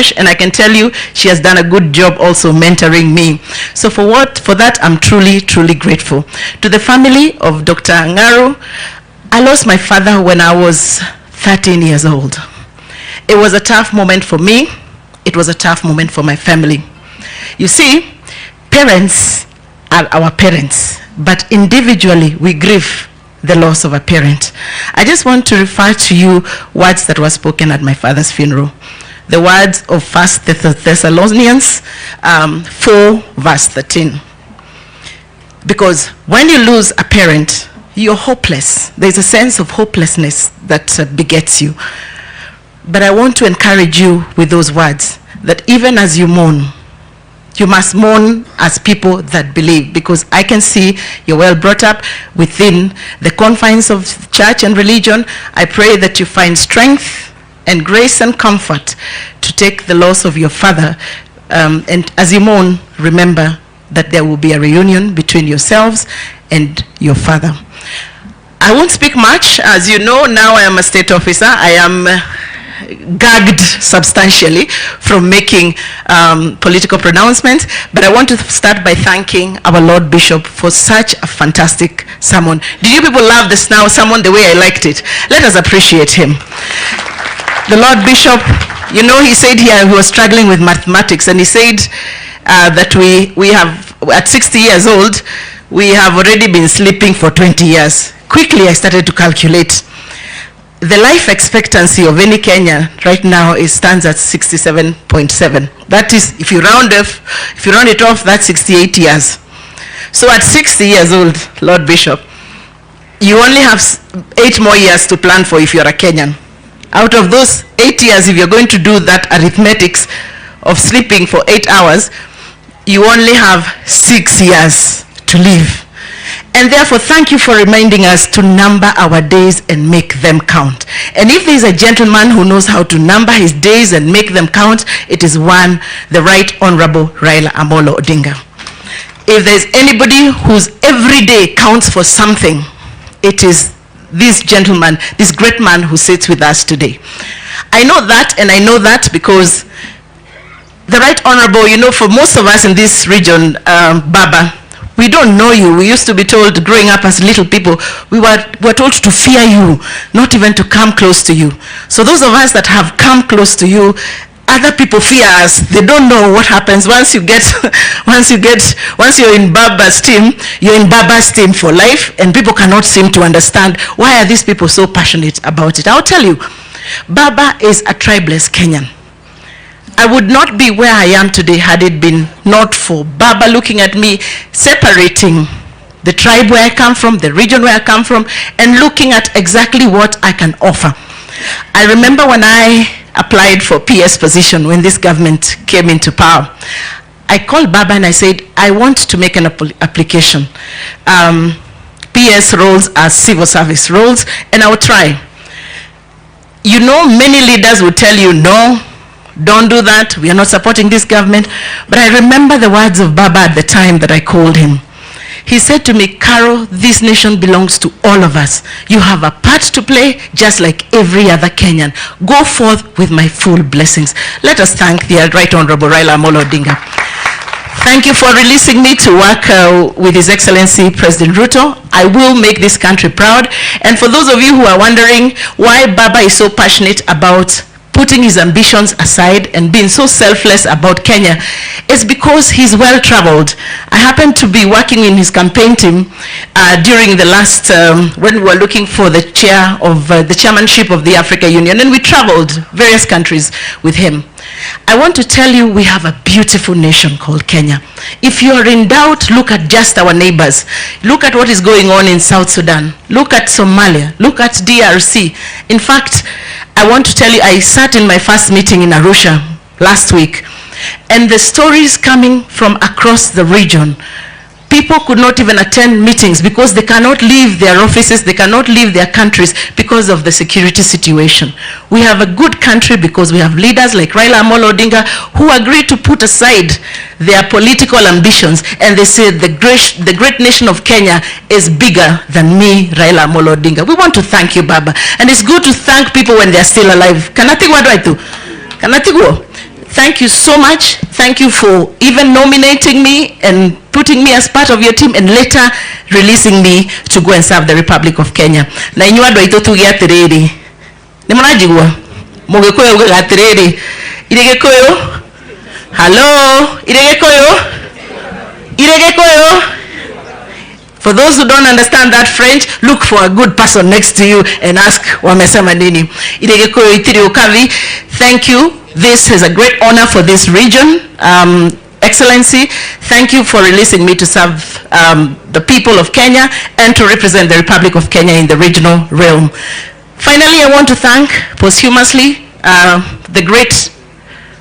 afresh, and I can tell you she has done a good job also mentoring me. So for that, I'm truly, truly grateful. To the family of Dr. Ngaru, I lost my father when I was 13 years old. It was a tough moment for me. It was a tough moment for my family. You see, parents are our parents, but individually we grieve the loss of a parent. I just want to refer to you words that were spoken at my father's funeral. The words of 1 Thessalonians 4 verse 13. Because when you lose a parent, you're hopeless. There's a sense of hopelessness that begets you. But I want to encourage you with those words, that even as you mourn, you must mourn as people that believe, because I can see you're well brought up within the confines of church and religion. I pray that you find strength and grace and comfort to take the loss of your father. And as you mourn, remember that there will be a reunion between yourselves and your father. I won't speak much. As you know, now I am a state officer. I am gagged substantially from making political pronouncements, but I want to start by thanking our Lord Bishop for such a fantastic sermon. Did you people love this now sermon the way I liked it? Let us appreciate him. The Lord Bishop, you know, he said here he was struggling with mathematics, and he said that we have, at 60 years old, we have already been sleeping for 20 years. Quickly I started to calculate. The life expectancy of any Kenyan right now stands at 67.7. That is, if you round it off, that's 68 years. So at 60 years old, Lord Bishop, you only have 8 more years to plan for if you're a Kenyan. Out of those 8 years, if you're going to do that arithmetics of sleeping for 8 hours, you only have 6 years to live. And therefore, thank you for reminding us to number our days and make them count. And if there is a gentleman who knows how to number his days and make them count, it is one, the Right Honorable Raila Amolo Odinga. If there is anybody whose every day counts for something, it is this gentleman, this great man who sits with us today. I know that, and I know that because the Right Honorable, you know, for most of us in this region, Baba, we don't know you. We used to be told growing up as little people, we were told to fear you, not even to come close to you. So those of us that have come close to you, other people fear us. They don't know what happens once you're in Baba's team, you're in Baba's team for life, and people cannot seem to understand why are these people so passionate about it. I'll tell you, Baba is a tribeless Kenyan. I would not be where I am today had it been not for Baba looking at me, separating the tribe where I come from, the region where I come from, and looking at exactly what I can offer. I remember when I applied for PS position when this government came into power, I called Baba and I said, I want to make an application. PS roles are civil service roles, and I will try. You know, many leaders will tell you, no, don't do that, we are not supporting this government. But I remember the words of Baba at the time that I called him. He said to me, Carol, this nation belongs to all of us. You have a part to play just like every other Kenyan. Go forth with my full blessings. Let us thank the Right Honorable Raila Amolo Odinga. Thank you for releasing me to work with His Excellency President Ruto. I will make this country proud. And for those of you who are wondering why Baba is so passionate about putting his ambitions aside and being so selfless about Kenya, it's because he's well traveled. I happened to be working in his campaign team during the last, when we were looking for the chairmanship of the Africa Union, and we traveled various countries with him. I want to tell you, we have a beautiful nation called Kenya. If you are in doubt, look at just our neighbors. Look at what is going on in South Sudan. Look at Somalia. Look at DRC. In fact, I want to tell you, I sat in my first meeting in Arusha last week, and the stories coming from across the region, people could not even attend meetings because they cannot leave their offices, they cannot leave their countries because of the security situation. We have a good country because we have leaders like Raila Amolo Odinga who agreed to put aside their political ambitions, and they said the great nation of Kenya is bigger than me, Raila Amolo Odinga. We want to thank you, Baba. And it's good to thank people when they're still alive. Thank thank you so much. Thank you for even nominating me and putting me as part of your team and later releasing me to go and serve the Republic of Kenya. Na inyuĩ andũ aitũ tuge atĩrĩrĩ, nĩ mũranjigua mũgĩkũyũ ugaga atĩrĩrĩ, irĩ gĩkũyũ, hello, irĩ gĩkũyũ, irĩ gĩkũyũ. For those who don't understand that French, look for a good person next to you and ask wamesema nini. Irĩ gĩkũyũ itiri ukavi. Thank you. This is a great honor for this region. Excellency, thank you for releasing me to serve the people of Kenya and to represent the Republic of Kenya in the regional realm. Finally, I want to thank posthumously the great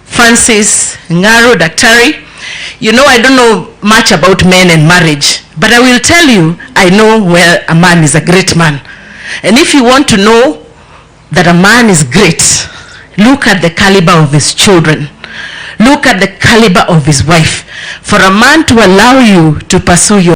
Francis Ngaru Daktari. You know, I don't know much about men and marriage, but I will tell you, I know where a man is a great man. And if you want to know that a man is great, look at the caliber of his children. Look at the caliber of his wife. For a man to allow you to pursue your